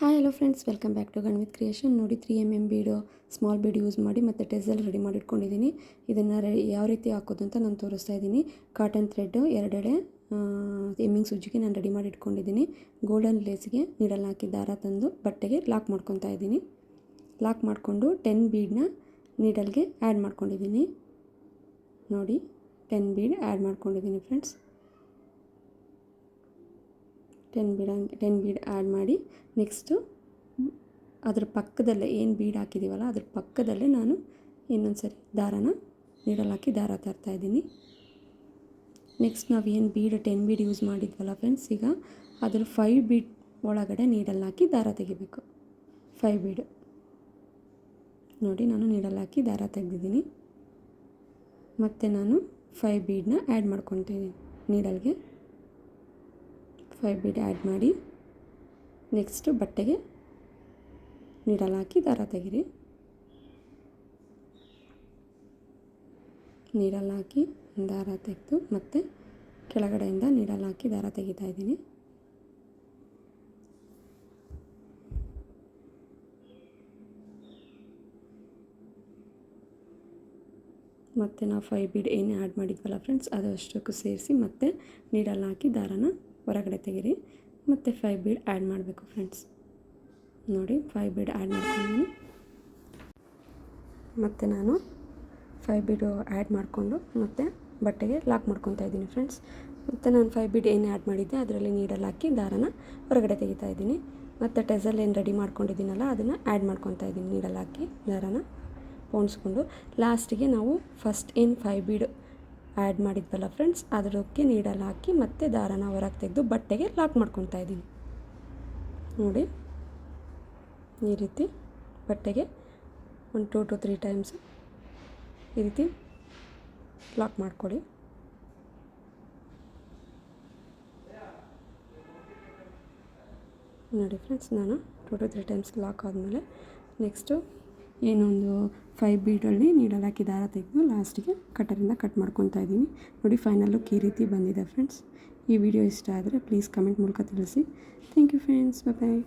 Hi hello friends, welcome back to Ganvith creation. ನೋಡಿ 3mm ಬೀಡು, small bead use ಮಾಡಿ ಮತ್ತು ಟೆಸಲ್ ರೆಡಿ ಮಾಡಿ ಇಟ್ಕೊಂಡಿದ್ದೀನಿ. ಇದನ್ನು ಯಾವ ರೀತಿ ಹಾಕೋದು ಅಂತ ನಾನು ತೋರಿಸ್ತಾ ಇದ್ದೀನಿ. ಕಾಟನ್ ಥ್ರೆಡ್ಡು ಎರಡೆಡೆ ಎಮ್ಮಿಂಗ್ ಸೂಜಿಗೆ ನಾನು ರೆಡಿ ಮಾಡಿ ಇಟ್ಕೊಂಡಿದ್ದೀನಿ. ಗೋಲ್ಡನ್ ಲೇಸ್ಗೆ ನೀಡಲ್ ಹಾಕಿ ದಾರ ತಂದು ಬಟ್ಟೆಗೆ ಲಾಕ್ ಮಾಡ್ಕೊತಾ ಇದ್ದೀನಿ. ಲಾಕ್ ಮಾಡಿಕೊಂಡು 10 ಬೀಡನ್ನ ನೀಡಲ್ಗೆ ಆ್ಯಡ್ ಮಾಡ್ಕೊಂಡಿದ್ದೀನಿ. ನೋಡಿ 10 ಬೀಡ್ ಆ್ಯಡ್ ಮಾಡ್ಕೊಂಡಿದ್ದೀನಿ ಫ್ರೆಂಡ್ಸ್. 10 ಬೀಡ್ ಆ್ಯಡ್ ಮಾಡಿ ನೆಕ್ಸ್ಟು ಅದ್ರ ಪಕ್ಕದಲ್ಲೇ ಏನು ಬೀಡ್ ಹಾಕಿದ್ದೀವಲ್ಲ ಅದ್ರ ಪಕ್ಕದಲ್ಲೇ ನಾನು ಇನ್ನೊಂದು ಸರಿ ದಾರಾನ ನೀಡಲ್ ಹಾಕಿ ದಾರ ತರ್ತಾಯಿದ್ದೀನಿ. ನೆಕ್ಸ್ಟ್ ನಾವು ಏನು ಬೀಡ್ 10 ಬೀಡ್ ಯೂಸ್ ಮಾಡಿದ್ವಲ್ಲ ಫ್ರೆಂಡ್ಸ್, ಈಗ ಅದ್ರ 5 ಬೀಡ್ ಒಳಗಡೆ ನೀಡಲ್ ಹಾಕಿ ದಾರ ತೆಗಿಬೇಕು. 5 ಬೀಡ್ ನೋಡಿ ನಾನು ನೀಡಲ್ ಹಾಕಿ ದಾರ ತೆಗೆದಿದ್ದೀನಿ. ಮತ್ತು ನಾನು 5 ಬೀಡನ್ನ ಆ್ಯಡ್ ಮಾಡ್ಕೊತಿದ್ದೀನಿ ನೀಡಲ್ಗೆ. 5 ಬೀಡ್ ಆ್ಯಡ್ ಮಾಡಿ ನೆಕ್ಸ್ಟು ಬಟ್ಟೆಗೆ ನೀಡಲ್ ಹಾಕಿ ದಾರ ತೆಗಿರಿ. ನೀಡಲ್ ಹಾಕಿ ದಾರ ತೆಗೆದು ಮತ್ತು ಕೆಳಗಡೆಯಿಂದ ನೀಡಲ್ ಹಾಕಿ ದಾರ ತೆಗಿತಾ ಇದ್ದೀನಿ. ಮತ್ತು ನಾವು 5 ಬೀಡ್ ಏನು ಆ್ಯಡ್ ಮಾಡಿದ್ವಲ್ಲ ಫ್ರೆಂಡ್ಸ್, ಅದು ಅಷ್ಟಕ್ಕೂ ಸೇರಿಸಿ ಮತ್ತು ನೀಡಲ್ ಹಾಕಿ ದಾರನ ಹೊರಗಡೆ ತೆಗಿರಿ. ಮತ್ತು 5 ಬೀಡ್ ಆ್ಯಡ್ ಮಾಡಬೇಕು ಫ್ರೆಂಡ್ಸ್. ನೋಡಿ 5 ಬೀಡ್ ಆ್ಯಡ್ ಮಾಡ್ಕೊಂಡಿದ್ದೀನಿ. ಮತ್ತು ನಾನು 5 ಬೀಡು ಆ್ಯಡ್ ಮಾಡಿಕೊಂಡು ಮತ್ತು ಬಟ್ಟೆಗೆ ಲಾಕ್ ಮಾಡ್ಕೊತಾ ಇದ್ದೀನಿ ಫ್ರೆಂಡ್ಸ್. ಮತ್ತು ನಾನು 5 ಬೀಡ್ ಏನು ಆ್ಯಡ್ ಮಾಡಿದ್ದೆ ಅದರಲ್ಲಿ ನೀಡಲ್ ಹಾಕಿ ದಾರನ ಹೊರಗಡೆ ತೆಗಿತಾ ಇದ್ದೀನಿ. ಮತ್ತು ಟೆಸಲ್ ಏನು ರೆಡಿ ಮಾಡ್ಕೊಂಡಿದ್ದೀನಲ್ಲ ಅದನ್ನು ಆ್ಯಡ್ ಮಾಡ್ಕೊತಾ ಇದ್ದೀನಿ. ನೀಡಲ್ ಹಾಕಿ ದಾರನ ಪೋಣಿಸ್ಕೊಂಡು ಲಾಸ್ಟಿಗೆ ನಾವು ಫಸ್ಟ್ ಏನು 5 ಬೀಡ್ ಆ್ಯಡ್ ಮಾಡಿದ್ವಲ್ಲ ಫ್ರೆಂಡ್ಸ್, ಅದಕ್ಕೆ ನೀಡಲ್ ಹಾಕಿ ಮತ್ತು ದಾರನ ಹೊರಗೆ ತೆಗೆದು ಬಟ್ಟೆಗೆ ಲಾಕ್ ಮಾಡ್ಕೊತಾ ಇದ್ದೀನಿ. ನೋಡಿ ಈ ರೀತಿ ಬಟ್ಟೆಗೆ ಒಂದು 2 to 3 ಟೈಮ್ಸ್ ಈ ರೀತಿ ಲಾಕ್ ಮಾಡ್ಕೊಳ್ಳಿ. ನೋಡಿ ಫ್ರೆಂಡ್ಸ್, ನಾನು 2 to 3 ಟೈಮ್ಸ್ ಲಾಕ್ ಆದಮೇಲೆ ನೆಕ್ಸ್ಟು ಏನೊಂದು 5 ಬೀಡಲ್ಲಿ ನೀಡಲ್ ಹಾಕಿ ದಾರ ತೆಗೆದು ಲಾಸ್ಟಿಗೆ ಕಟ್ಟರಿಂದ ಕಟ್ ಮಾಡ್ಕೊತಾ ಇದ್ದೀನಿ. ನೋಡಿ ಫೈನಲ್ ಲುಕ್ ಈ ರೀತಿ ಬಂದಿದೆ ಫ್ರೆಂಡ್ಸ್. ಈ ವಿಡಿಯೋ ಇಷ್ಟ ಆದರೆ ಪ್ಲೀಸ್ ಕಮೆಂಟ್ ಮೂಲಕ ತಿಳಿಸಿ. Thank you friends, bye.